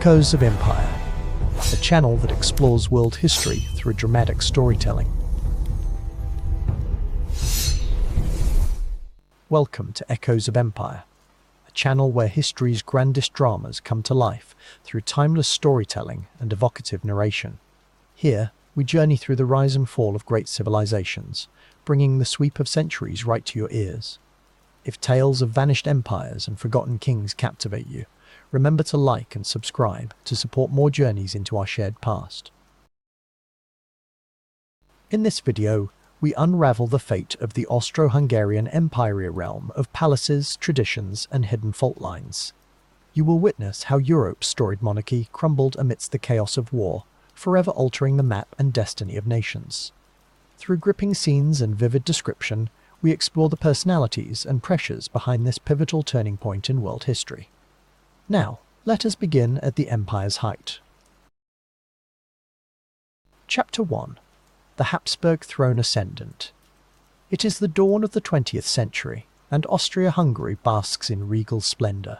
Echoes of Empire, a channel that explores world history through dramatic storytelling. Welcome to Echoes of Empire, a channel where history's grandest dramas come to life through timeless storytelling and evocative narration. Here, we journey through the rise and fall of great civilizations, bringing the sweep of centuries right to your ears. If tales of vanished empires and forgotten kings captivate you, remember to like and subscribe to support more journeys into our shared past. In this video, we unravel the fate of the Austro Hungarian Empire realm of palaces, traditions, and hidden fault lines. You will witness how Europe's storied monarchy crumbled amidst the chaos of war, forever altering the map and destiny of nations. Through gripping scenes and vivid description, we explore the personalities and pressures behind this pivotal turning point in world history. Now, let us begin at the empire's height. Chapter 1. The Habsburg Throne Ascendant. It is the dawn of the 20th century, and Austria-Hungary basks in regal splendor.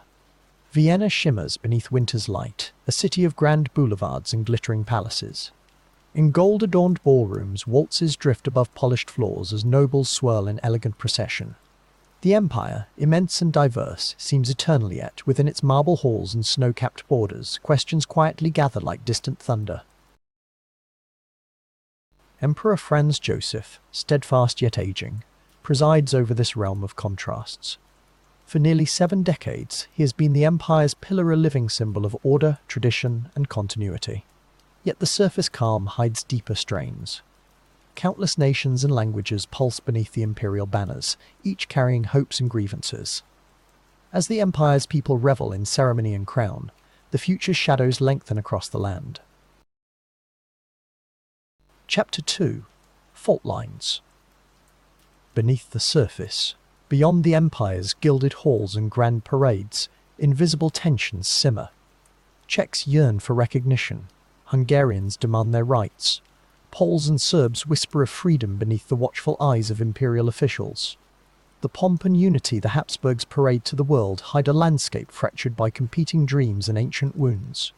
Vienna shimmers beneath winter's light, a city of grand boulevards and glittering palaces. In gold-adorned ballrooms, waltzes drift above polished floors as nobles swirl in elegant procession. The empire, immense and diverse, seems eternal yet, within its marble halls and snow-capped borders, questions quietly gather like distant thunder. Emperor Franz Joseph, steadfast yet aging, presides over this realm of contrasts. For nearly 7 decades, he has been the empire's pillar, a living symbol of order, tradition, and continuity. Yet the surface calm hides deeper strains. Countless nations and languages pulse beneath the imperial banners, each carrying hopes and grievances. As the empire's people revel in ceremony and crown, the future's shadows lengthen across the land. Chapter 2. Fault Lines. Beneath the surface, beyond the empire's gilded halls and grand parades, invisible tensions simmer. Czechs yearn for recognition, Hungarians demand their rights. Poles and Serbs whisper of freedom beneath the watchful eyes of imperial officials. The pomp and unity the Habsburgs parade to the world hide a landscape fractured by competing dreams and ancient wounds.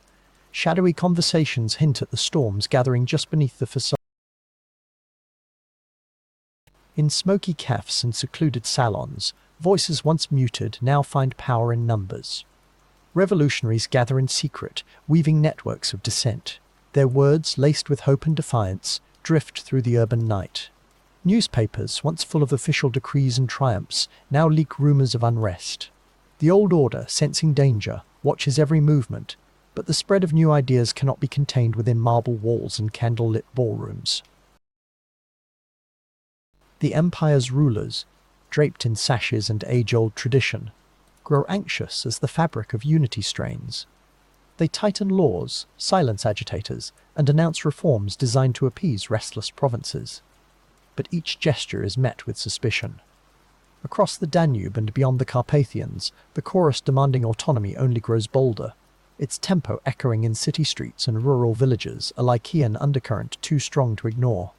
Shadowy conversations hint at the storms gathering just beneath the facade. In smoky cafes and secluded salons, voices once muted now find power in numbers. Revolutionaries gather in secret, weaving networks of dissent. Their words, laced with hope and defiance, drift through the urban night. Newspapers, once full of official decrees and triumphs, now leak rumors of unrest. The old order, sensing danger, watches every movement, but the spread of new ideas cannot be contained within marble walls and candle-lit ballrooms. The empire's rulers, draped in sashes and age-old tradition, grow anxious as the fabric of unity strains. They tighten laws, silence agitators, and announce reforms designed to appease restless provinces. But each gesture is met with suspicion. Across the Danube and beyond the Carpathians, the chorus demanding autonomy only grows bolder, its tempo echoing in city streets and rural villages, a Lycaean undercurrent too strong to ignore.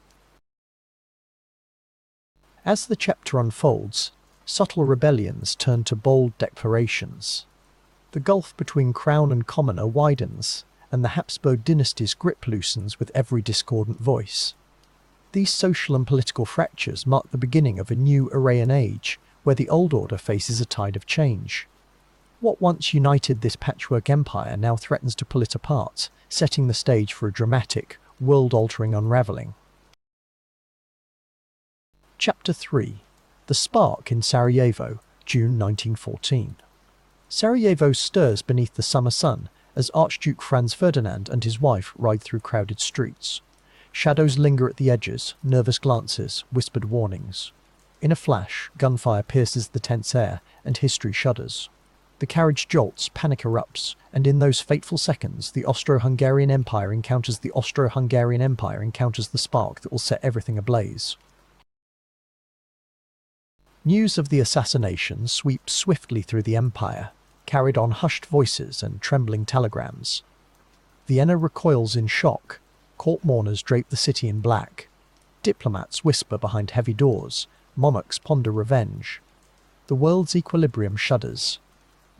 As the chapter unfolds, subtle rebellions turn to bold declarations. The gulf between crown and commoner widens, and the Habsburg dynasty's grip loosens with every discordant voice. These social and political fractures mark the beginning of a new Aryan age, where the old order faces a tide of change. What once united this patchwork empire now threatens to pull it apart, setting the stage for a dramatic, world-altering unraveling. Chapter 3. The Spark in Sarajevo, June 1914. Sarajevo stirs beneath the summer sun as Archduke Franz Ferdinand and his wife ride through crowded streets. Shadows linger at the edges, nervous glances, whispered warnings. In a flash, gunfire pierces the tense air, and history shudders. The carriage jolts, panic erupts, and in those fateful seconds, the Austro-Hungarian Empire encounters the spark that will set everything ablaze. News of the assassination sweeps swiftly through the empire, carried on hushed voices and trembling telegrams. Vienna recoils in shock, court mourners drape the city in black. Diplomats whisper behind heavy doors, monarchs ponder revenge. The world's equilibrium shudders.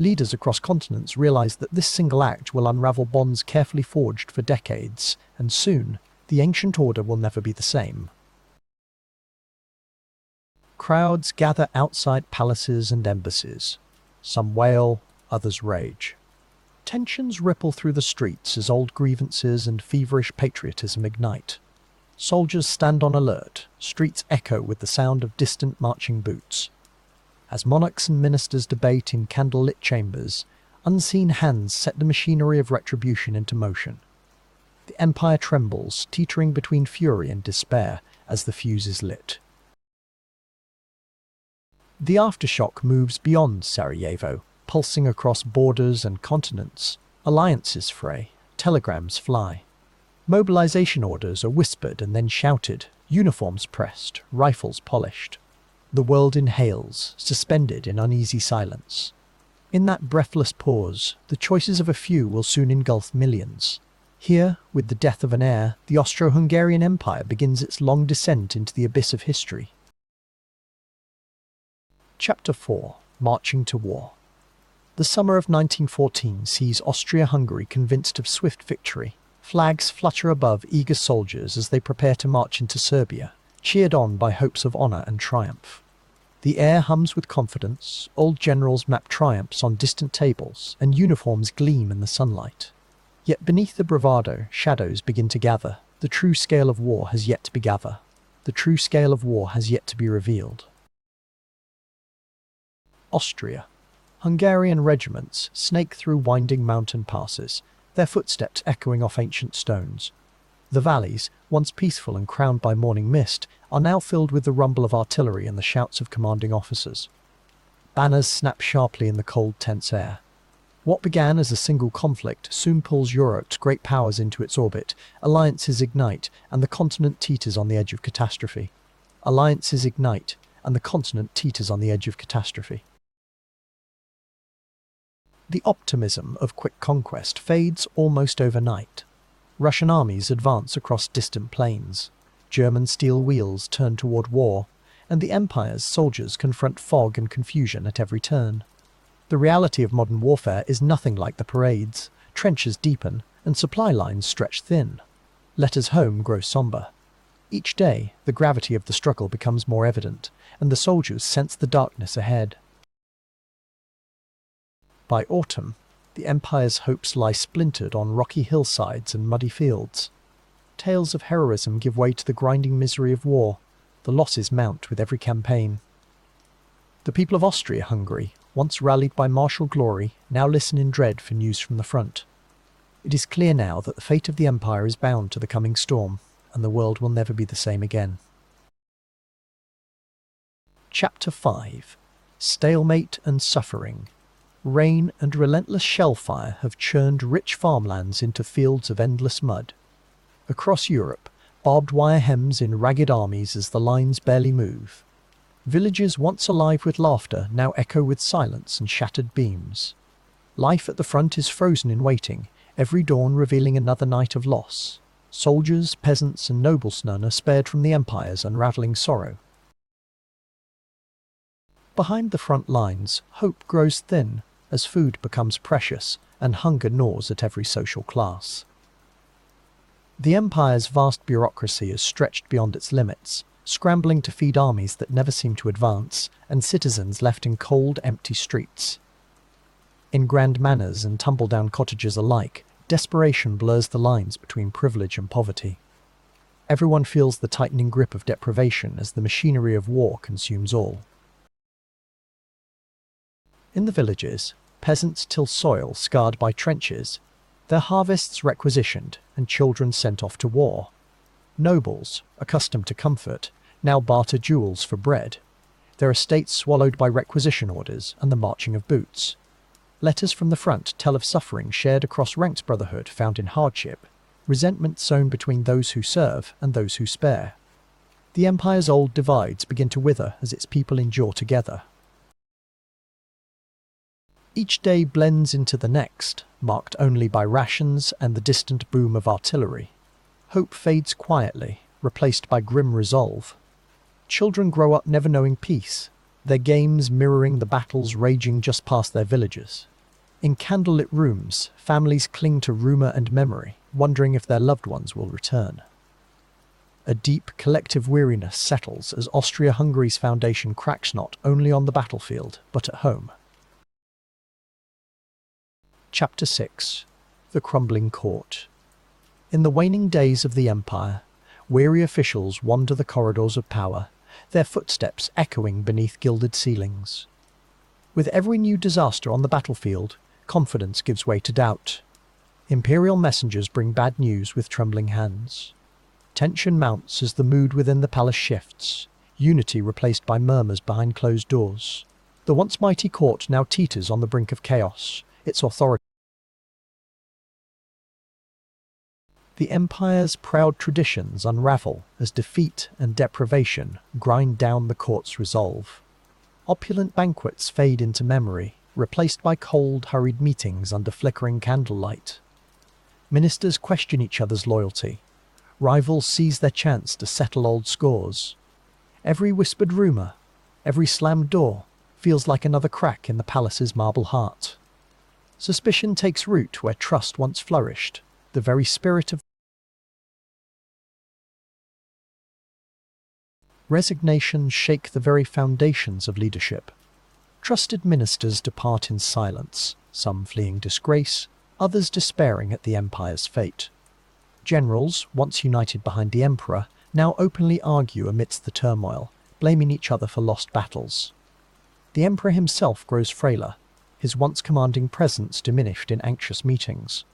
Leaders across continents realize that this single act will unravel bonds carefully forged for decades, and soon, the ancient order will never be the same. Crowds gather outside palaces and embassies. Some wail, others rage. Tensions ripple through the streets as old grievances and feverish patriotism ignite. Soldiers stand on alert, streets echo with the sound of distant marching boots. As monarchs and ministers debate in candle-lit chambers, unseen hands set the machinery of retribution into motion. The empire trembles, teetering between fury and despair as the fuse is lit. The aftershock moves beyond Sarajevo, pulsing across borders and continents. Alliances fray, telegrams fly. Mobilization orders are whispered and then shouted, uniforms pressed, rifles polished. The world inhales, suspended in uneasy silence. In that breathless pause, the choices of a few will soon engulf millions. Here, with the death of an heir, the Austro Hungarian Empire begins its long descent into the abyss of history. Chapter 4. Marching to War. The summer of 1914 sees Austria-Hungary convinced of swift victory. Flags flutter above eager soldiers as they prepare to march into Serbia, cheered on by hopes of honour and triumph. The air hums with confidence, old generals map triumphs on distant tables, and uniforms gleam in the sunlight. Yet beneath the bravado, shadows begin to gather. The true scale of war has yet to be gathered. The true scale of war has yet to be revealed. Austria. Hungarian regiments snake through winding mountain passes, their footsteps echoing off ancient stones. The valleys, once peaceful and crowned by morning mist, are now filled with the rumble of artillery and the shouts of commanding officers. Banners snap sharply in the cold, tense air. What began as a single conflict soon pulls Europe's great powers into its orbit. Alliances ignite, and the continent teeters on the edge of catastrophe. Alliances ignite, and the continent teeters on the edge of catastrophe. The optimism of quick conquest fades almost overnight. Russian armies advance across distant plains. German steel wheels turn toward war, and the empire's soldiers confront fog and confusion at every turn. The reality of modern warfare is nothing like the parades. Trenches deepen, and supply lines stretch thin. Letters home grow sombre. Each day, the gravity of the struggle becomes more evident, and the soldiers sense the darkness ahead. By autumn, the empire's hopes lie splintered on rocky hillsides and muddy fields. Tales of heroism give way to the grinding misery of war. The losses mount with every campaign. The people of Austria-Hungary, once rallied by martial glory, now listen in dread for news from the front. It is clear now that the fate of the empire is bound to the coming storm, and the world will never be the same again. Chapter 5. Stalemate and Suffering. Rain and relentless shell fire have churned rich farmlands into fields of endless mud. Across Europe, barbed wire hems in ragged armies as the lines barely move. Villages once alive with laughter now echo with silence and shattered beams. Life at the front is frozen in waiting, every dawn revealing another night of loss. Soldiers, peasants and noblesmen are spared from the empire's unravelling sorrow. Behind the front lines, hope grows thin, as food becomes precious and hunger gnaws at every social class. The empire's vast bureaucracy is stretched beyond its limits, scrambling to feed armies that never seem to advance, and citizens left in cold, empty streets. In grand manors and tumble-down cottages alike, desperation blurs the lines between privilege and poverty. Everyone feels the tightening grip of deprivation as the machinery of war consumes all. In the villages, peasants till soil scarred by trenches, their harvests requisitioned and children sent off to war. Nobles, accustomed to comfort, now barter jewels for bread, their estates swallowed by requisition orders and the marching of boots. Letters from the front tell of suffering shared across ranks brotherhood found in hardship, resentment sown between those who serve and those who spare. The empire's old divides begin to wither as its people endure together. Each day blends into the next, marked only by rations and the distant boom of artillery. Hope fades quietly, replaced by grim resolve. Children grow up never knowing peace, their games mirroring the battles raging just past their villages. In candlelit rooms, families cling to rumour and memory, wondering if their loved ones will return. A deep collective weariness settles as Austria-Hungary's foundation cracks not only on the battlefield, but at home. Chapter 6. The Crumbling Court. In the waning days of the Empire, weary officials wander the corridors of power, their footsteps echoing beneath gilded ceilings. With every new disaster on the battlefield, confidence gives way to doubt. Imperial messengers bring bad news with trembling hands. Tension mounts as the mood within the palace shifts, unity replaced by murmurs behind closed doors. The once mighty court now teeters on the brink of chaos, its authority. The empire's proud traditions unravel as defeat and deprivation grind down the court's resolve. Opulent banquets fade into memory, replaced by cold, hurried meetings under flickering candlelight. Ministers question each other's loyalty. Rivals seize their chance to settle old scores. Every whispered rumour, every slammed door, feels like another crack in the palace's marble heart. Suspicion takes root where trust once flourished, the very spirit of resignations shake the very foundations of leadership. Trusted ministers depart in silence, some fleeing disgrace, others despairing at the empire's fate. Generals, once united behind the emperor, now openly argue amidst the turmoil, blaming each other for lost battles. The emperor himself grows frailer, his once commanding presence diminished in anxious meetings.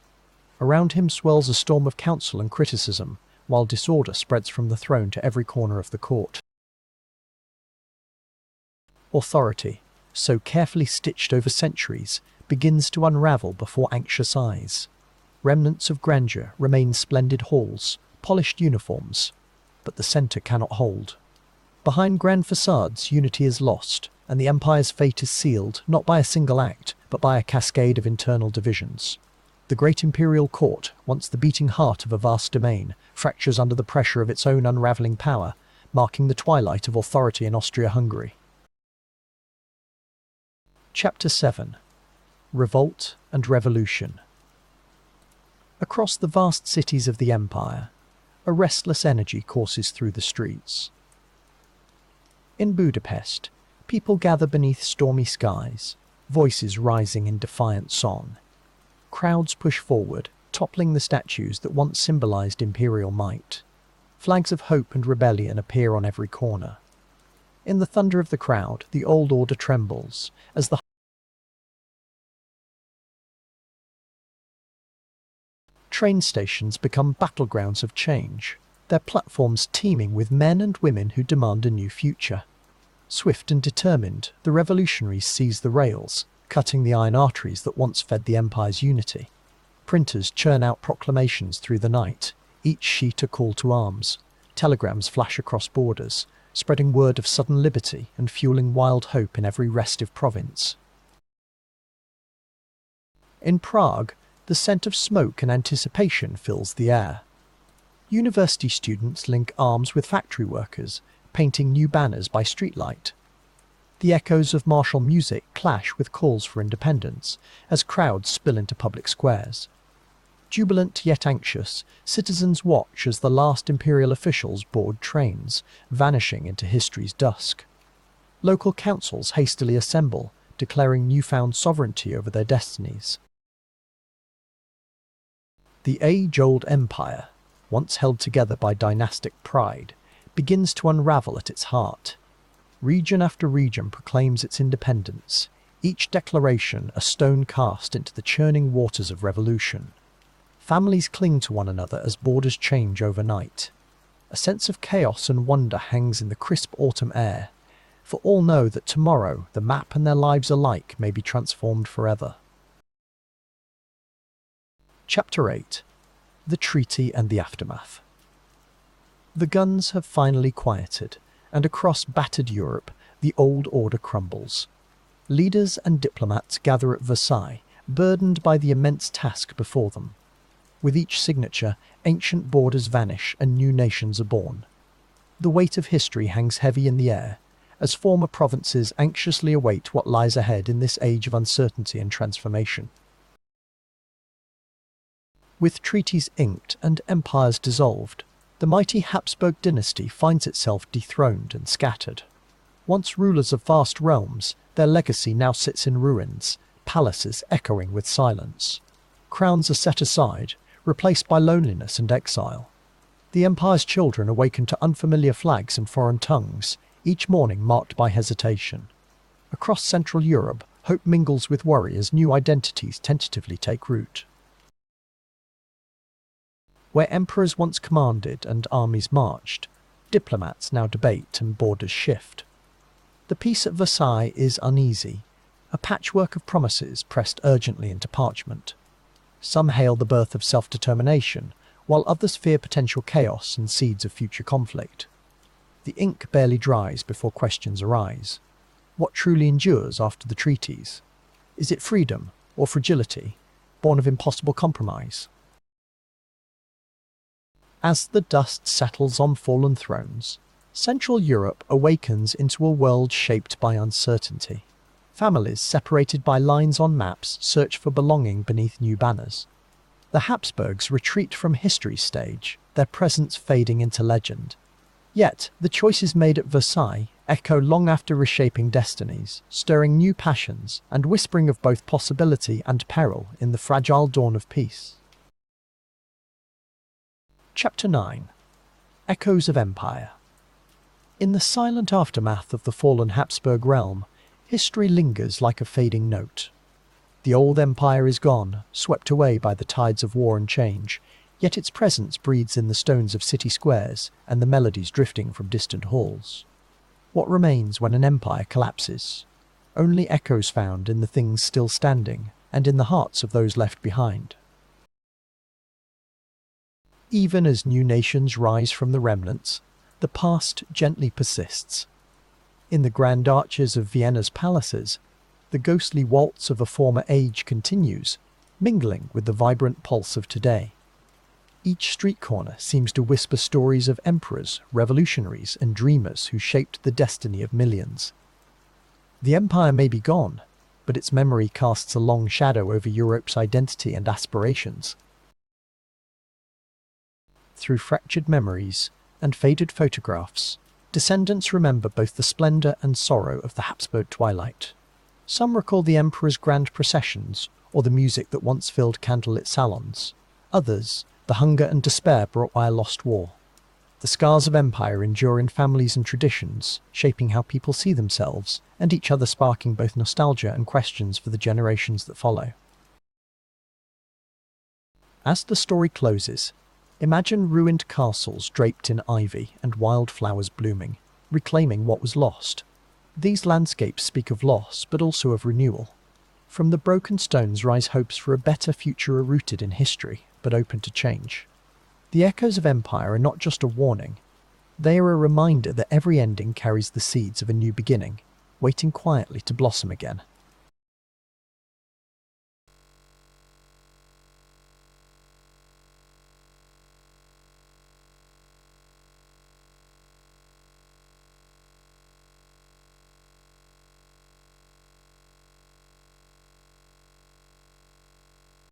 Around him swells a storm of counsel and criticism, while disorder spreads from the throne to every corner of the court. Authority, so carefully stitched over centuries, begins to unravel before anxious eyes. Remnants of grandeur remain splendid halls, polished uniforms, but the centre cannot hold. Behind grand facades, unity is lost, and the empire's fate is sealed not by a single act, but by a cascade of internal divisions. The great imperial court, once the beating heart of a vast domain, fractures under the pressure of its own unravelling power, marking the twilight of authority in Austria-Hungary. Chapter 7. Revolt and Revolution. Across the vast cities of the empire, a restless energy courses through the streets. In Budapest, people gather beneath stormy skies, voices rising in defiant song. Crowds push forward, toppling the statues that once symbolized imperial might. Flags of hope and rebellion appear on every corner. In the thunder of the crowd, the old order trembles, as the train stations become battlegrounds of change, their platforms teeming with men and women who demand a new future. Swift and determined, the revolutionaries seize the rails, cutting the iron arteries that once fed the empire's unity. Printers churn out proclamations through the night, each sheet a call to arms. Telegrams flash across borders, spreading word of sudden liberty and fueling wild hope in every restive province. In Prague, the scent of smoke and anticipation fills the air. University students link arms with factory workers, painting new banners by streetlight. The echoes of martial music clash with calls for independence as crowds spill into public squares. Jubilant yet anxious, citizens watch as the last imperial officials board trains, vanishing into history's dusk. Local councils hastily assemble, declaring newfound sovereignty over their destinies. The age-old empire, once held together by dynastic pride, begins to unravel at its heart. Region after region proclaims its independence, each declaration a stone cast into the churning waters of revolution. Families cling to one another as borders change overnight. A sense of chaos and wonder hangs in the crisp autumn air, for all know that tomorrow the map and their lives alike may be transformed forever. Chapter 8. The Treaty and the Aftermath. The guns have finally quieted, and across battered Europe, the old order crumbles. Leaders and diplomats gather at Versailles, burdened by the immense task before them. With each signature, ancient borders vanish and new nations are born. The weight of history hangs heavy in the air, as former provinces anxiously await what lies ahead in this age of uncertainty and transformation. With treaties inked and empires dissolved, the mighty Habsburg dynasty finds itself dethroned and scattered. Once rulers of vast realms, their legacy now sits in ruins, palaces echoing with silence. Crowns are set aside, replaced by loneliness and exile. The empire's children awaken to unfamiliar flags and foreign tongues, each morning marked by hesitation. Across Central Europe, hope mingles with worry as new identities tentatively take root. Where emperors once commanded and armies marched, diplomats now debate and borders shift. The peace at Versailles is uneasy, a patchwork of promises pressed urgently into parchment. Some hail the birth of self-determination, while others fear potential chaos and seeds of future conflict. The ink barely dries before questions arise. What truly endures after the treaties? Is it freedom or fragility, born of impossible compromise? As the dust settles on fallen thrones, Central Europe awakens into a world shaped by uncertainty. Families separated by lines on maps search for belonging beneath new banners. The Habsburgs retreat from history's stage, their presence fading into legend. Yet, the choices made at Versailles echo long after reshaping destinies, stirring new passions and whispering of both possibility and peril in the fragile dawn of peace. Chapter 9. Echoes of Empire. In the silent aftermath of the fallen Habsburg realm, history lingers like a fading note. The old empire is gone, swept away by the tides of war and change, yet its presence breathes in the stones of city squares and the melodies drifting from distant halls. What remains when an empire collapses? Only echoes found in the things still standing and in the hearts of those left behind. Even as new nations rise from the remnants, the past gently persists. In the grand arches of Vienna's palaces, the ghostly waltz of a former age continues, mingling with the vibrant pulse of today. Each street corner seems to whisper stories of emperors, revolutionaries, and dreamers who shaped the destiny of millions. The empire may be gone, but its memory casts a long shadow over Europe's identity and aspirations. Through fractured memories and faded photographs, descendants remember both the splendor and sorrow of the Habsburg twilight. Some recall the emperor's grand processions or the music that once filled candlelit salons. Others, the hunger and despair brought by a lost war. The scars of empire endure in families and traditions, shaping how people see themselves, and each other sparking both nostalgia and questions for the generations that follow. As the story closes, imagine ruined castles draped in ivy and wildflowers blooming, reclaiming what was lost. These landscapes speak of loss, but also of renewal. From the broken stones rise hopes for a better future rooted in history, but open to change. The echoes of empire are not just a warning. They are a reminder that every ending carries the seeds of a new beginning, waiting quietly to blossom again.